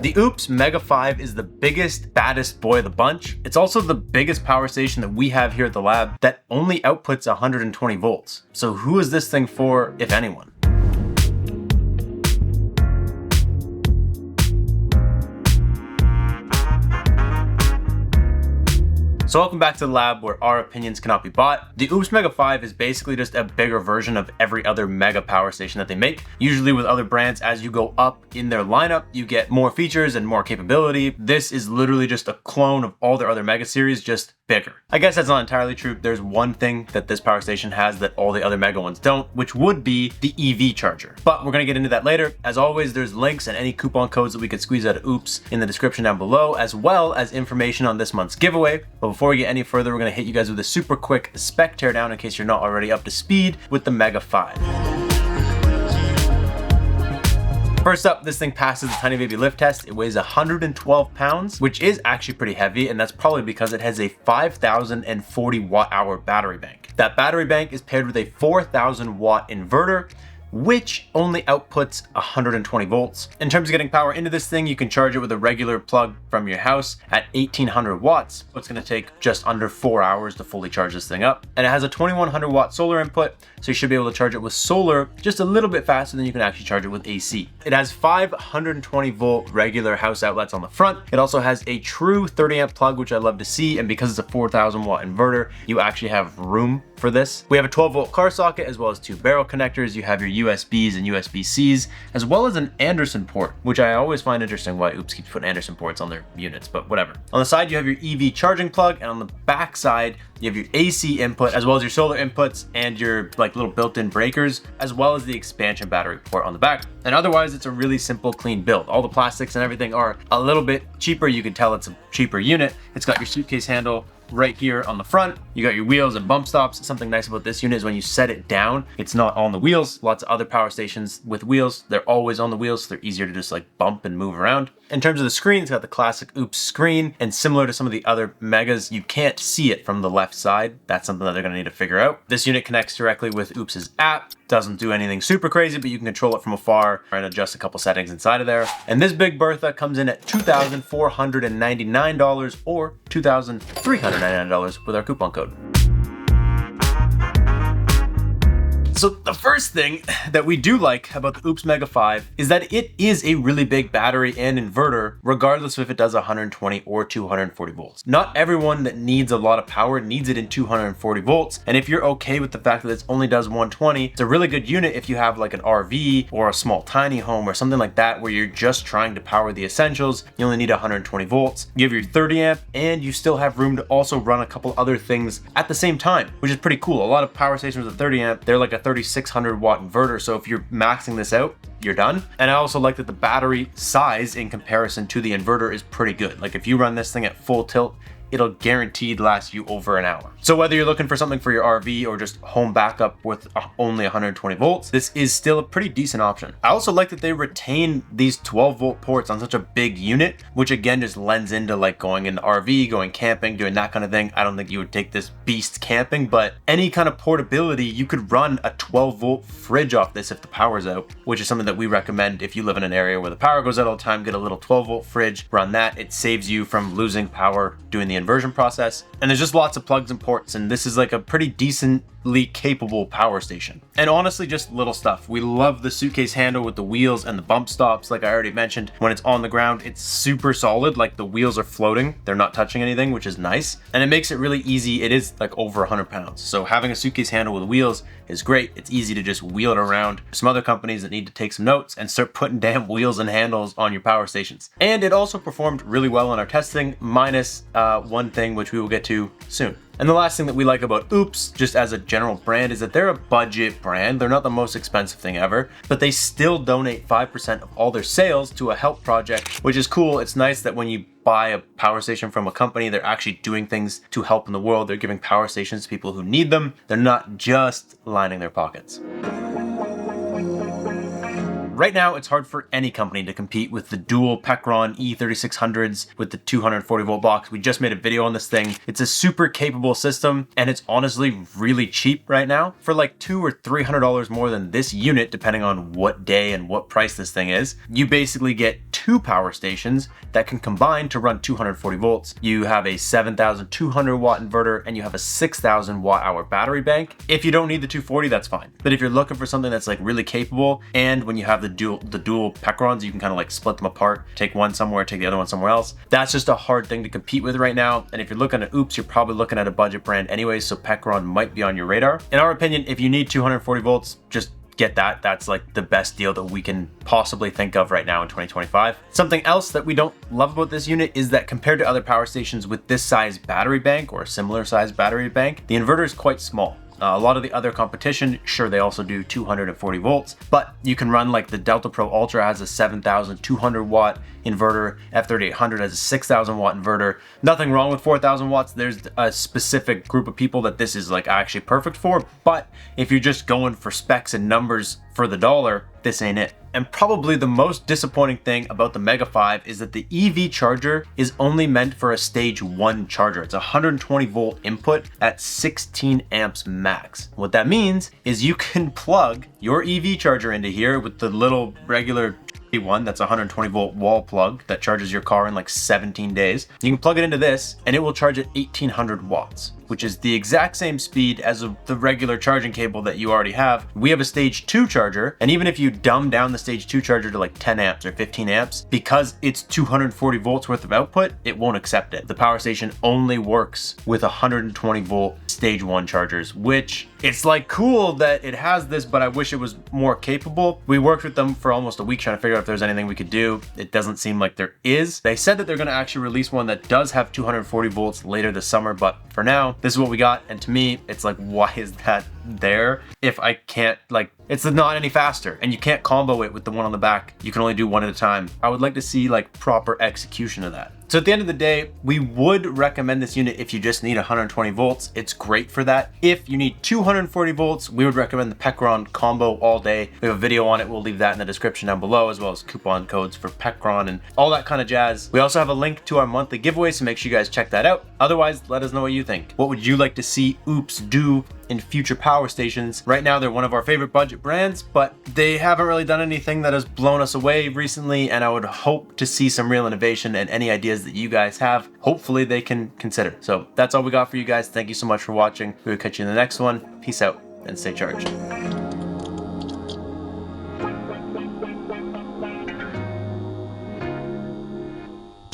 The Oupes Mega 5 is the biggest, baddest boy of the bunch. It's also the biggest power station that we have here at the lab that only outputs 120 volts. So who is this thing for, if anyone? So welcome back to the lab where our opinions cannot be bought. The Oupes Mega 5 is basically just a bigger version of every other Mega power station that they make. Usually with other brands, as you go up in their lineup, you get more features and more capability. This is literally just a clone of all their other Mega series, just bigger. I guess that's not entirely true. There's one thing that this power station has that all the other Mega ones don't, which would be the EV charger. But we're gonna get into that later. As always, there's links and any coupon codes that we could squeeze out of Oupes in the description down below, as well as information on this month's giveaway. But before we get any further, we're gonna hit you guys with a super quick spec teardown in case you're not already up to speed with the Mega 5. First up, this thing passes the tiny baby lift test. It weighs 112 pounds, which is actually pretty heavy, and that's probably because it has a 5,040 watt-hour battery bank. That battery bank is paired with a 4,000 watt inverter, which only outputs 120 volts. In terms of getting power into this thing, you can charge it with a regular plug from your house at 1800 watts. So it's gonna take just under 4 hours to fully charge this thing up. And it has a 2100 watt solar input, so you should be able to charge it with solar just a little bit faster than you can actually charge it with AC. It has 520 volt regular house outlets on the front. It also has a true 30 amp plug, which I love to see. And because it's a 4,000 watt inverter, you actually have room for this. We have a 12 volt car socket, as well as 2 barrel connectors. You have your USBs and USB-Cs, as well as an Anderson port, which I always find interesting why Oupes keeps putting Anderson ports on their units, but whatever. On the side, you have your EV charging plug, and on the back side, you have your AC input, as well as your solar inputs and your like little built-in breakers, as well as the expansion battery port on the back. And otherwise, it's a really simple, clean build. All the plastics and everything are a little bit cheaper. You can tell it's a cheaper unit. It's got your suitcase handle right here on the front. You got your wheels and bump stops. Something nice about this unit is when you set it down, it's not on the wheels. Lots of other power stations with wheels, they're always on the wheels, so they're easier to just like bump and move around. In terms of the screen, it's got the classic Oupes screen, and similar to some of the other Megas, you can't see it from the left side. That's something that they're gonna need to figure out. This unit connects directly with Oupes' app. Doesn't do anything super crazy, but you can control it from afar and adjust a couple settings inside of there. And this big Bertha comes in at $2,499 or $2,399 with our coupon code. So the first thing that we do like about the Oupes Mega 5 is that it is a really big battery and inverter, regardless if it does 120 or 240 volts. Not everyone that needs a lot of power needs it in 240 volts. And if you're okay with the fact that it only does 120, it's a really good unit if you have like an RV or a small tiny home or something like that, where you're just trying to power the essentials. You only need 120 volts. You have your 30 amp and you still have room to also run a couple other things at the same time, which is pretty cool. A lot of power stations with 30 amp, they're like a 3,600 watt inverter. So if you're maxing this out, you're done. And I also like that the battery size in comparison to the inverter is pretty good. Like if you run this thing at full tilt, it'll guaranteed last you over an hour. So whether you're looking for something for your RV or just home backup with only 120 volts, this is still a pretty decent option. I also like that they retain these 12 volt ports on such a big unit, which again just lends into like going in the RV, going camping, doing that kind of thing. I don't think you would take this beast camping, but any kind of portability, you could run a 12 volt fridge off this if the power's out, which is something that we recommend if you live in an area where the power goes out all the time. Get a little 12 volt fridge, run that. It saves you from losing power doing the inversion process. And there's just lots of plugs and ports, and this is like a pretty decently capable power station. And honestly, just little stuff. We love the suitcase handle with the wheels and the bump stops. Like I already mentioned, when it's on the ground, it's super solid. Like the wheels are floating, they're not touching anything, which is nice. And it makes it really easy. It is like over 100 pounds. So having a suitcase handle with wheels is great. It's easy to just wheel it around. Some other companies that need to take some notes and start putting damn wheels and handles on your power stations. And it also performed really well in our testing, minus one thing which we will get to soon. And the last thing that we like about Oupes, just as a general brand, is that they're a budget brand. They're not the most expensive thing ever, but they still donate 5% of all their sales to a help project, which is cool. It's nice that when you buy a power station from a company, they're actually doing things to help in the world. They're giving power stations to people who need them. They're not just lining their pockets. right now it's hard for any company to compete with the dual Pecron E3600s with the 240 volt box. We just made a video on this thing. It's a super capable system, and it's honestly really cheap right now. For like $200 or $300 more than this unit, depending on what day and what price this thing is, you basically get 2 power stations that can combine to run 240 volts. You have a 7,200 watt inverter and you have a 6,000 watt hour battery bank. If you don't need the 240, that's fine. But if you're looking for something that's like really capable, and when you have the dual Pecrons, you can kind of like split them apart, take one somewhere, take the other one somewhere else. That's just a hard thing to compete with right now. And if you're looking at Oupes, you're probably looking at a budget brand anyway, so Pecron might be on your radar. In our opinion, if you need 240 volts, just get that. That's like the best deal that we can possibly think of right now in 2025. Something else that we don't love about this unit is that compared to other power stations with this size battery bank or a similar size battery bank, the inverter is quite small. A lot of the other competition, sure, they also do 240 volts, but you can run like the Delta Pro Ultra has a 7,200 watt inverter, F3800 has a 6,000 watt inverter. Nothing wrong with 4,000 watts. There's a specific group of people that this is like actually perfect for, but if you're just going for specs and numbers for the dollar, this ain't it. And probably the most disappointing thing about the Mega 5 is that the EV charger is only meant for a stage 1 charger. It's a 120 volt input at 16 amps max. What that means is you can plug your EV charger into here with the little regular one that's a 120 volt wall plug that charges your car in like 17 days. You can plug it into this and it will charge at 1800 watts, which is the exact same speed as the regular charging cable that you already have. We have a stage 2 charger, and even if you dumb down the stage 2 charger to like 10 amps or 15 amps, because it's 240 volts worth of output, it won't accept it. The power station only works with 120 volt stage 1 chargers, which it's like cool that it has this, but I wish it was more capable. We worked with them for almost a week trying to figure out if there's anything we could do. It doesn't seem like there is. They said that they're going to actually release one that does have 240 volts later this summer, but for now, this is what we got. And to me, it's like, why is that there if I can't, like, it's not any faster, and you can't combo it with the one on the back. You can only do one at a time. I would like to see like proper execution of that. So at the end of the day, we would recommend this unit if you just need 120 volts. It's great for that. If you need 240 volts, we would recommend the Pecron combo all day. We have a video on it. We'll leave that in the description down below, as well as coupon codes for Pecron and all that kind of jazz. We also have a link to our monthly giveaway, so make sure you guys check that out. Otherwise, let us know what you think. What would you like to see Oupes do in future power stations? Right now, they're one of our favorite budget brands, but they haven't really done anything that has blown us away recently, and I would hope to see some real innovation, and any ideas that you guys have, hopefully they can consider. So that's all we got for you guys. Thank you so much for watching. We will catch you in the next one. Peace out and stay charged.